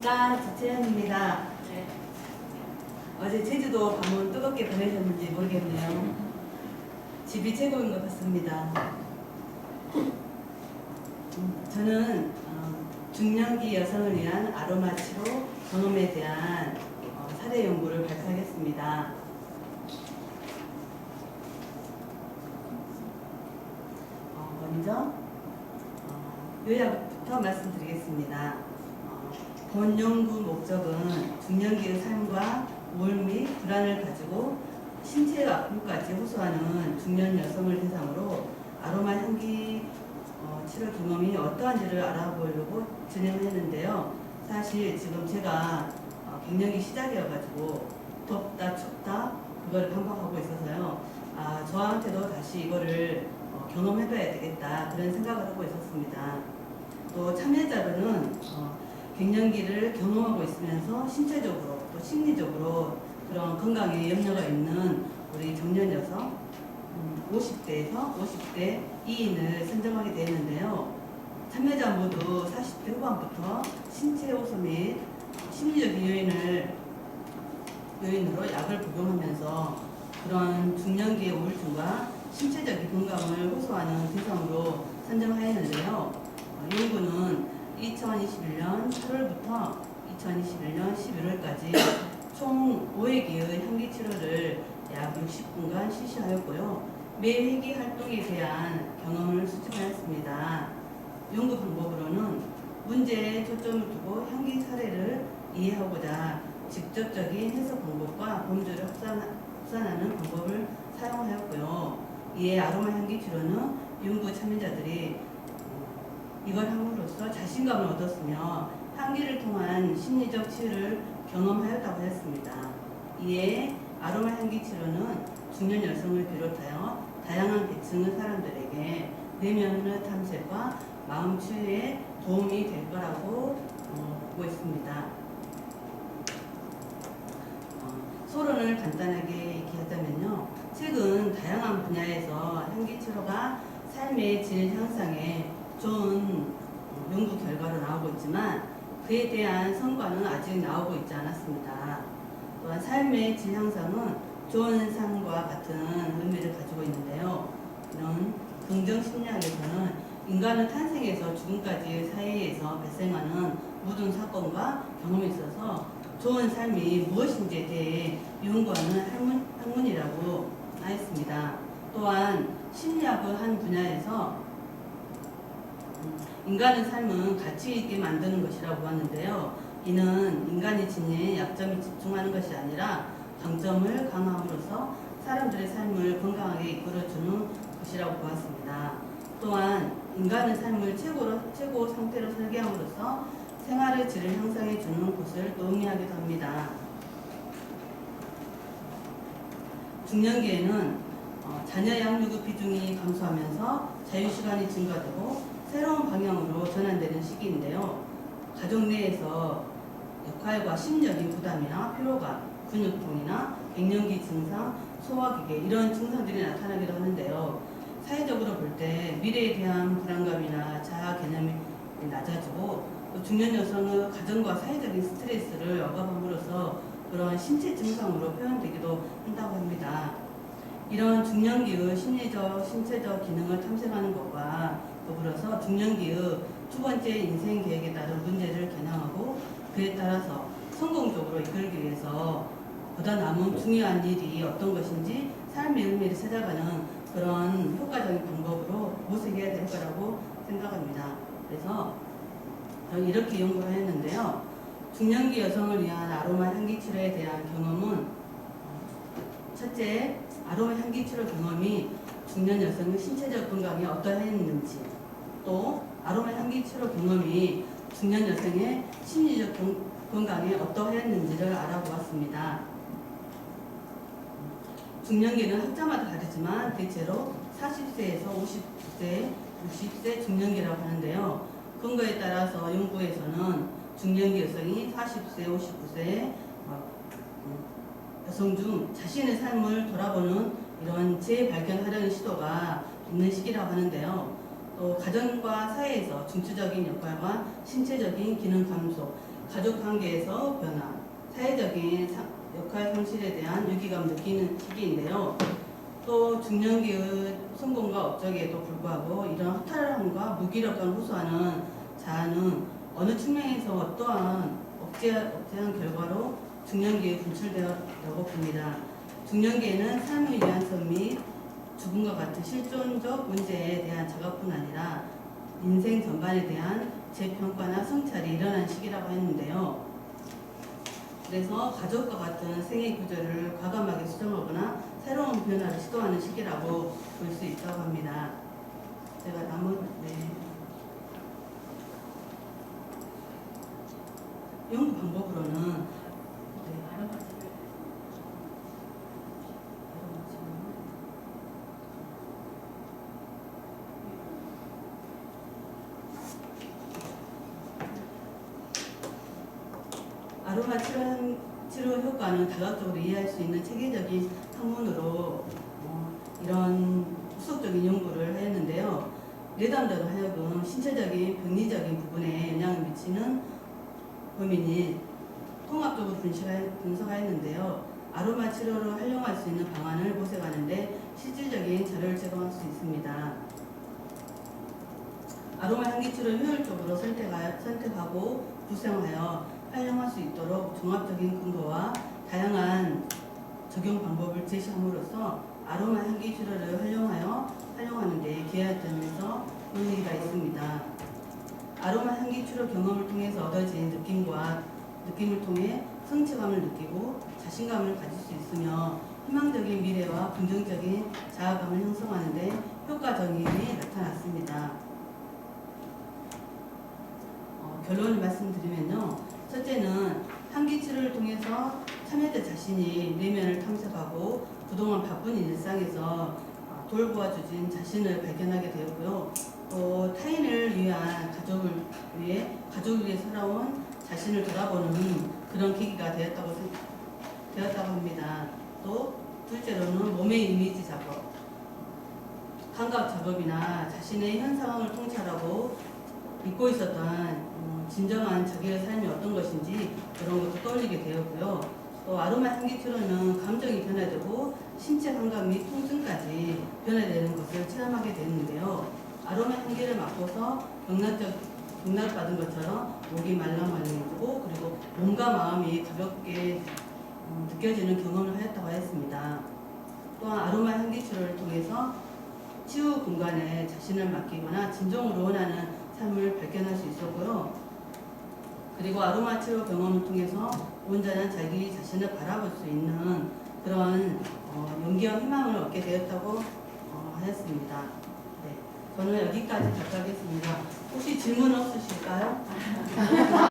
지채연입니다. 네. 어제 제주도 밤은 뜨겁게 보내셨는지 모르겠네요. 집이 최고인 것 같습니다. 저는 중년기 여성을 위한 아로마 치료 경험에 대한 사례 연구를 발표하겠습니다. 먼저 요약부터 말씀드리겠습니다. 본 연구 목적은 중년기의 삶과 우울 및 불안을 가지고 신체 아픔까지 호소하는 중년 여성을 대상으로 아로마 향기 치료 경험이 어떠한지를 알아보려고 진행을 했는데요. 사실 지금 제가 갱년기 시작이어가지고 덥다 춥다 그걸 반복하고 있어서요. 저한테도 다시 이거를 경험해봐야 되겠다 그런 생각을 하고 있었습니다. 또 참여자로는 갱년기를 경험하고 있으면서 신체적으로 또 심리적으로 그런 건강에 염려가 있는 우리 정년 여성 50대에서 50대 2인을 선정하게 되었는데요. 참여자 모두 40대 후반부터 신체 호소 및 심리적 요인으로 약을 복용하면서 그런 중년기의 우울증과 신체적인 건강을 호소하는 대상으로 선정하였는데요. 연구는 2021년 8월부터 2021년 11월까지 총 5회기의 향기 치료를 약 60분간 실시하였고요. 매 회기 활동에 대한 경험을 수집하였습니다. 연구 방법으로는 문제에 초점을 두고 향기 사례를 이해하고자 직접적인 해석 방법과 범주를 합산하는 방법을 사용하였고요. 이에 아로마 향기 치료는 연구 참여자들이 이걸 함으로써 자신감을 얻었으며 향기를 통한 심리적 치유를 경험하였다고 했습니다. 이에 아로마 향기 치료는 중년 여성을 비롯하여 다양한 계층의 사람들에게 내면의 탐색과 마음 치유에 도움이 될 거라고 보고 있습니다. 소론을 간단하게 얘기하자면요. 최근 다양한 분야에서 향기 치료가 삶의 질 향상에 좋은 연구 결과로 나오고 있지만 그에 대한 성과는 아직 나오고 있지 않았습니다. 또한 삶의 질 향상은 좋은 삶과 같은 의미를 가지고 있는데요. 이런 긍정 심리학에서는 인간은 탄생에서 죽음까지의 사이에서 발생하는 모든 사건과 경험에 있어서 좋은 삶이 무엇인지에 대해 연구하는 학문이라고 하였습니다. 또한 심리학의 한 분야에서 인간의 삶은 가치 있게 만드는 것이라고 하는데요. 이는 인간이 지닌 약점에 집중하는 것이 아니라 강점을 강화함으로써 사람들의 삶을 건강하게 이끌어주는 것이라고 보았습니다. 또한 인간의 삶을 최고 상태로 설계함으로써 생활의 질을 향상해 주는 것을 의미하기도 합니다. 중년기에는 자녀 양육의 비중이 감소하면서 자유시간이 증가되고 새로운 방향으로 전환되는 시기인데요. 가족 내에서 역할과 심리적인 부담이나 피로감, 근육통이나 갱년기 증상, 소화기계 이런 증상들이 나타나기도 하는데요. 사회적으로 볼 때 미래에 대한 불안감이나 자아 개념이 낮아지고 또 중년 여성의 가정과 사회적인 스트레스를 억압함으로써 그런 신체 증상으로 표현되기도 한다고 합니다. 이런 중년기의 심리적, 신체적 기능을 탐색하는 것과 더불어서 중년기의 두 번째 인생 계획에 따른 문제를 겨냥하고 그에 따라서 성공적으로 이끌기 위해서 보다 남은 중요한 일이 어떤 것인지 삶의 의미를 찾아가는 그런 효과적인 방법으로 모색해야 될 거라고 생각합니다. 그래서 저는 이렇게 연구를 했는데요. 중년기 여성을 위한 아로마 향기 치료에 대한 경험은 첫째, 아로마 향기 치료 경험이 중년 여성의 신체적 건강에 어떠했는지, 또 아로마 향기 치료 경험이 중년 여성의 심리적 건강에 어떠했는지를 알아보았습니다. 중년기는 학자마다 다르지만 대체로 40세에서 50세, 60세 중년기라고 하는데요. 근거에 따라서 연구에서는 중년기 여성이 40세, 59세 여성 중 자신의 삶을 돌아보는 이런 재발견하려는 시도가 있는 시기라고 하는데요. 또 가정과 사회에서 중추적인 역할과 신체적인 기능 감소, 가족 관계에서 변화, 사회적인 역할 상실에 대한 유기감 느끼는 시기인데요. 또 중년기의 성공과 업적에도 불구하고 이런 허탈함과 무기력감을 호소하는 자아는 어느 측면에서 어떠한 억제한 결과로 중년기에 분출되었다고 봅니다. 중년기에는 삶의 유연성 및 죽음과 같은 실존적 문제에 대한 자각뿐 아니라 인생 전반에 대한 재평가나 성찰이 일어나는 시기라고 했는데요. 그래서 가족과 같은 생애 구조를 과감하게 수정하거나 새로운 변화를 시도하는 시기라고 볼 수 있다고 합니다. 제가 연구 방법으로는 아로마 치료 효과는 다각적으로 이해할 수 있는 체계적인 학문으로 이런 후속적인 연구를 하였는데요. 내담자로 하여금 신체적인, 병리적인 부분에 영향을 미치는 범인이 통합적으로 분석하였는데요. 아로마 치료를 활용할 수 있는 방안을 모색하는데 실질적인 자료를 제공할 수 있습니다. 아로마 향기 치료를 효율적으로 선택하고 구성하여 활용할 수 있도록 종합적인 근거와 다양한 적용 방법을 제시함으로써 아로마 향기 치료를 활용하는 데 기여점에서 의미가 있습니다. 아로마 향기 치료 경험을 통해서 얻어진 느낌을 통해 성취감을 느끼고 자신감을 가질 수 있으며 희망적인 미래와 긍정적인 자아감을 형성하는 데 효과적임이 나타났습니다. 결론을 말씀드리면요. 첫째는 향기 치료를 통해서 참여자 자신이 내면을 탐색하고 그동안 바쁜 일상에서 돌보아주진 자신을 발견하게 되었고요. 또 타인을 위한 가족을 위해 살아온 자신을 돌아보는 그런 계기가 되었다고 합니다. 또 둘째로는 몸의 이미지 작업, 감각 작업이나 자신의 현 상황을 통찰하고 잊고 있었던 진정한 자기의 삶이 어떤 것인지 그런 것도 떠올리게 되었고요. 또 아로마 향기 치료는 감정이 변화되고 신체 감각 및 통증까지 변화되는 것을 체험하게 되는데요. 아로마 향기를 맡고서 경락받은 것처럼 목이 말랑말랑해지고 그리고 몸과 마음이 가볍게 느껴지는 경험을 하였다고 하였습니다. 또한 아로마 향기 치료를 통해서 치유 공간에 자신을 맡기거나 진정으로 원하는 삶을 발견할 수 있었고요. 그리고 아로마 치료 경험을 통해서 온전한 자기 자신을 바라볼 수 있는 그런 용기와 희망을 얻게 되었다고 하였습니다. 네, 저는 여기까지 답하겠습니다. 혹시 질문 없으실까요?